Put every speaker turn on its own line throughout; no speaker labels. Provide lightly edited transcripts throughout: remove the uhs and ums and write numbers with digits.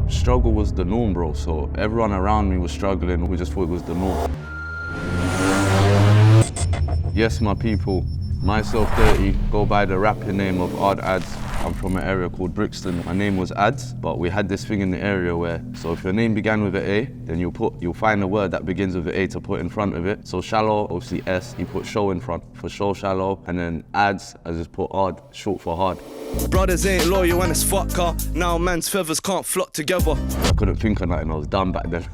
Struggle was the norm, bro, so everyone around me was struggling. We just thought it was the norm. Yes, my people, myself 30, go by the rapping name of Ard Adz. I'm from an area called Brixton. My name was Adz, but we had this thing in the area where, so if your name began with an A, then you'll find a word that begins with an A to put in front of it. So shallow, obviously S, he put show in front for show shallow, and then Adz, I just put Ard, short for hard.
Brothers ain't loyal and it's fucker. Now man's feathers can't flock together.
I couldn't think of nothing, I was done back then.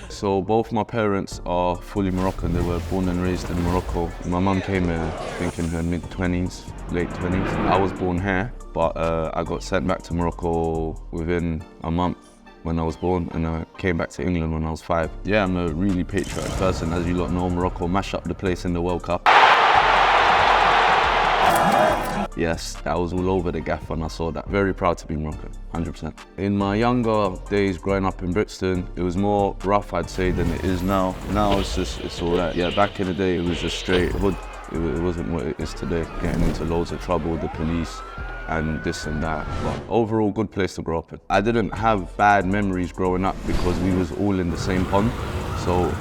So both my parents are fully Moroccan. They were born and raised in Morocco. My mum came here, I think in her mid-20s, late 20s. I was born here, but I got sent back to Morocco within a month when I was born, and I came back to England when I was 5. Yeah, I'm a really patriotic person. As you lot know, Morocco mashed up the place in the World Cup. Yes, I was all over the gaff when I saw that. Very proud to be Moroccan, 100%. In my younger days growing up in Brixton, it was more rough, I'd say, than it is now. Now it's all right. Yeah, back in the day, it was just straight hood. It wasn't what it is today, getting into loads of trouble with the police and this and that. But overall, good place to grow up in. I didn't have bad memories growing up because we was all in the same pond. So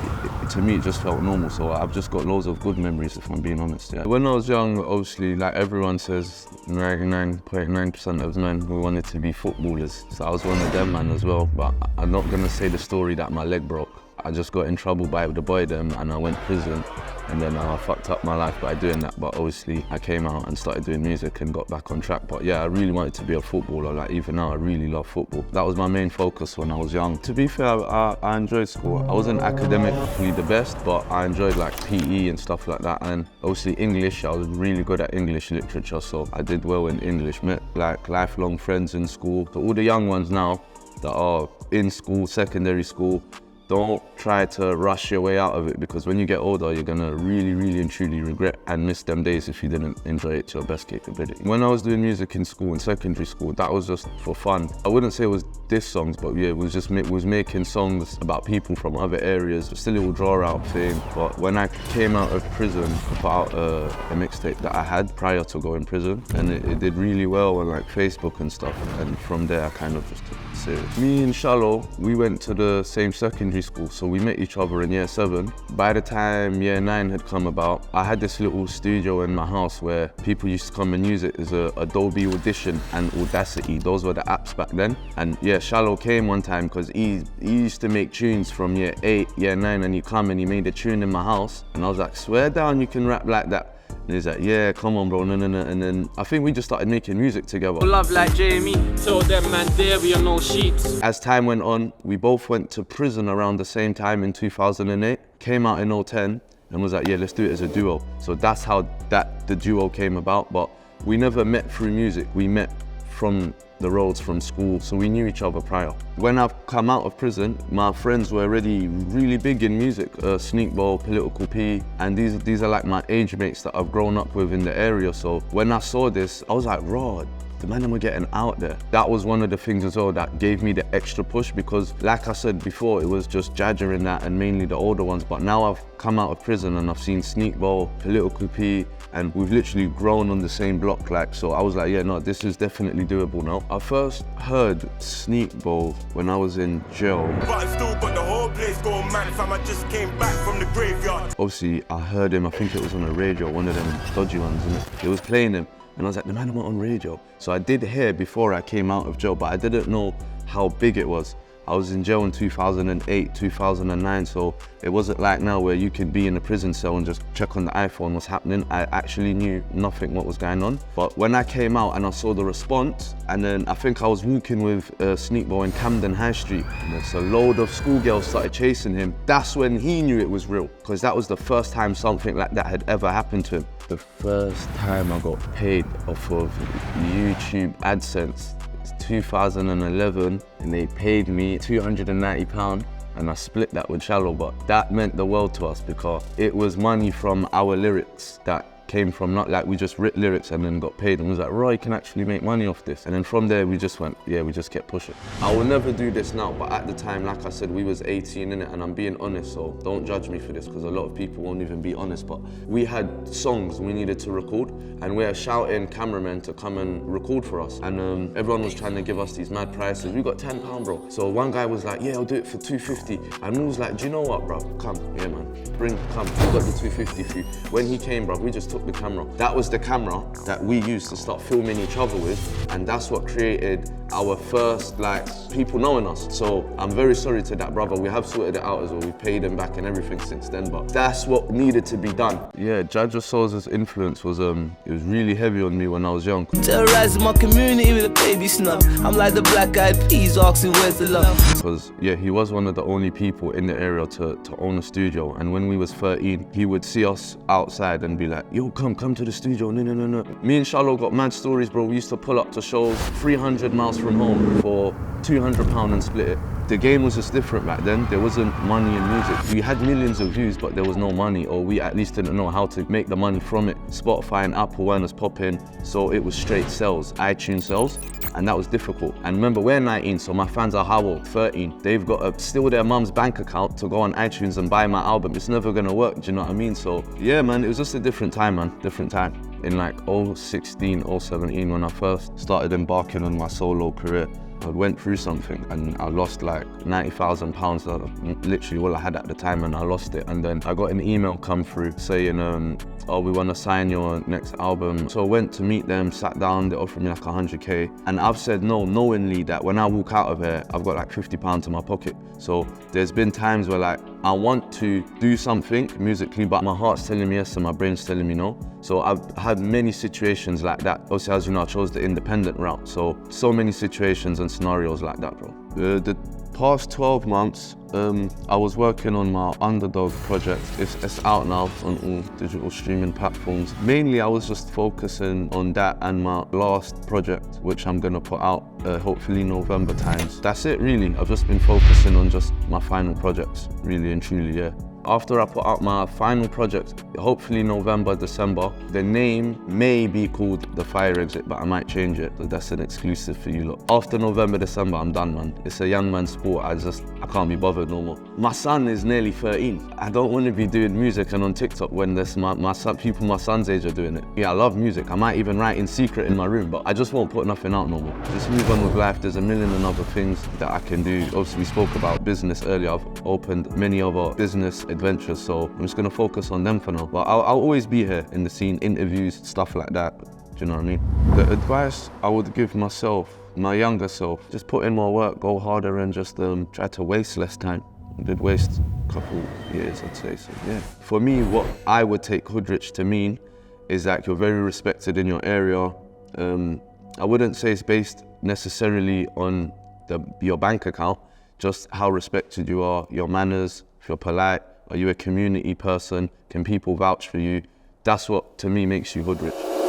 to me, it just felt normal. So I've just got loads of good memories, if I'm being honest, yeah. When I was young, obviously, like everyone says, 99.9% of men, we wanted to be footballers. So I was one of them, man, as well. But I'm not gonna say the story that my leg broke. I just got in trouble by the boy them and I went to prison, and then I fucked up my life by doing that. But obviously I came out and started doing music and got back on track. But yeah, I really wanted to be a footballer. Like even now, I really love football. That was my main focus when I was young. To be fair, I enjoyed school. I wasn't academically the best, but I enjoyed like PE and stuff like that. And obviously English, I was really good at English literature, so I did well in English. Met like lifelong friends in school. So all the young ones now that are in school, secondary school, don't try to rush your way out of it, because when you get older, you're gonna really, really and truly regret and miss them days if you didn't enjoy it to your best capability. When I was doing music in school, in secondary school, that was just for fun. I wouldn't say it was diss songs, but yeah, it was making songs about people from other areas. Still a little draw out thing. But when I came out of prison, I put out a mixtape that I had prior to going prison, and it did really well on like Facebook and stuff. And from there, I kind of just took it serious. Me and Shallow, we went to the same secondary school, so we met each other in year 7. By the time year 9 had come about, I had this little studio in my house where people used to come and use it as a Adobe Audition and Audacity. Those were the apps back then. And yeah, Shallow came one time because he used to make tunes from year 8, year 9, and he come and he made a tune in my house. And I was like, swear down you can rap like that. And he's like, yeah, come on, bro, no. And then I think we just started making music together.
Love like Jamie, tell them man, there we are no sheeps.
As time went on, we both went to prison around the same time in 2008. Came out in 2010 and was like, yeah, let's do it as a duo. So that's how the duo came about. But we never met through music. We met from the roads from school, so we knew each other prior. When I've come out of prison, my friends were already really big in music, Sneakball, Political P, and these are like my age mates that I've grown up with in the area. So when I saw this, I was like, raw, the man were getting out there. That was one of the things as well that gave me the extra push, because like I said before, it was just Jagger in that and mainly the older ones. But now I've come out of prison and I've seen Sneakball, Political P, and we've literally grown on the same block. Like, so I was like, yeah, no, this is definitely doable now. I first heard Sneakball when I was in jail.
But I still got the whole place going mad, fam. I just came back from the graveyard.
Obviously, I heard him, I think it was on the radio, one of them dodgy ones, isn't it? It was playing him. And I was like, the man went on radio. So I did hear before I came out of jail, but I didn't know how big it was. I was in jail in 2008, 2009, so it wasn't like now where you could be in a prison cell and just check on the iPhone what's happening. I actually knew nothing what was going on. But when I came out and I saw the response, and then I think I was walking with Sneakball in Camden High Street, and there's a load of schoolgirls started chasing him. That's when he knew it was real, because that was the first time something like that had ever happened to him. The first time I got paid off of YouTube AdSense, 2011, and they paid me £290 and I split that with Shallow. But that meant the world to us because it was money from our lyrics that came from not like we just writ lyrics and then got paid, and was like, Roy, you can actually make money off this. And then from there we just went, yeah, we just kept pushing. I will never do this now, but at the time, like I said, we was 18 in it, and I'm being honest, so don't judge me for this because a lot of people won't even be honest, but we had songs we needed to record, and we were shouting cameramen to come and record for us, and everyone was trying to give us these mad prices. We got £10, bro. So one guy was like, yeah, I'll do it for $250, and we was like, do you know what, bro? Come, yeah, man, come. We got the $250 fee. When he came, bro, we just took the camera. That was the camera that we used to start filming each other with, and that's what created our first, like, people knowing us. So I'm very sorry to that brother. We have sorted it out as well. We paid him back and everything since then, but that's what needed to be done. Yeah, Jadja Soul's influence was, it was really heavy on me when I was young.
Terrorizing my community with a baby snub. I'm like the black eyed peas asking where's the love.
Because, yeah, he was one of the only people in the area to own a studio, and when we was 13, he would see us outside and be like, yo, come to the studio, no. Me and Shallow got mad stories, bro. We used to pull up to shows 300 miles from home for £200 and split it. The game was just different back then. There wasn't money in music. We had millions of views, but there was no money, or we at least didn't know how to make the money from it. Spotify and Apple weren't as popping, so it was straight sales, iTunes sales, and that was difficult. And remember, we're 19, so my fans are how old? 13. They've got to steal their mum's bank account to go on iTunes and buy my album. It's never gonna work, do you know what I mean? So yeah, man, it was just a different time, man, different time. In like 2016, 2017, when I first started embarking on my solo career, I went through something and I lost like £90,000, literally all I had at the time, and I lost it. And then I got an email come through saying, oh, we want to sign your next album. So I went to meet them, sat down, they offered me like 100K. And I've said no, knowingly that when I walk out of here, I've got like £50 in my pocket. So there's been times where like, I want to do something musically, but my heart's telling me yes and my brain's telling me no. So I've had many situations like that. Obviously, as you know, I chose the independent route. So many situations and scenarios like that, bro. The past 12 months, I was working on my Underdog project. It's out now on all digital streaming platforms. Mainly, I was just focusing on that and my last project, which I'm gonna put out hopefully November times. That's it, really. I've just been focusing on just my final projects, really and truly, yeah. After I put out my final project, hopefully November, December, the name may be called The Fire Exit, but I might change it. That's an exclusive for you lot. After November, December, I'm done, man. It's a young man's sport. I can't be bothered no more. My son is nearly 13. I don't want to be doing music and on TikTok when there's people my son's age are doing it. Yeah, I love music. I might even write in secret in my room, but I just won't put nothing out no more. Just move on with life. There's a million and other things that I can do. Obviously, we spoke about business earlier. I've opened many other business adventures, so I'm just gonna focus on them for now. But I'll always be here in the scene, interviews, stuff like that. Do you know what I mean? The advice I would give myself, my younger self, just put in more work, go harder, and just try to waste less time. I did waste a couple years, I'd say, so yeah. For me, what I would take HOODRICH to mean is that you're very respected in your area. I wouldn't say it's based necessarily on your bank account, just how respected you are, your manners, if you're polite, are you a community person, can people vouch for you? That's what, to me, makes you HOODRICH.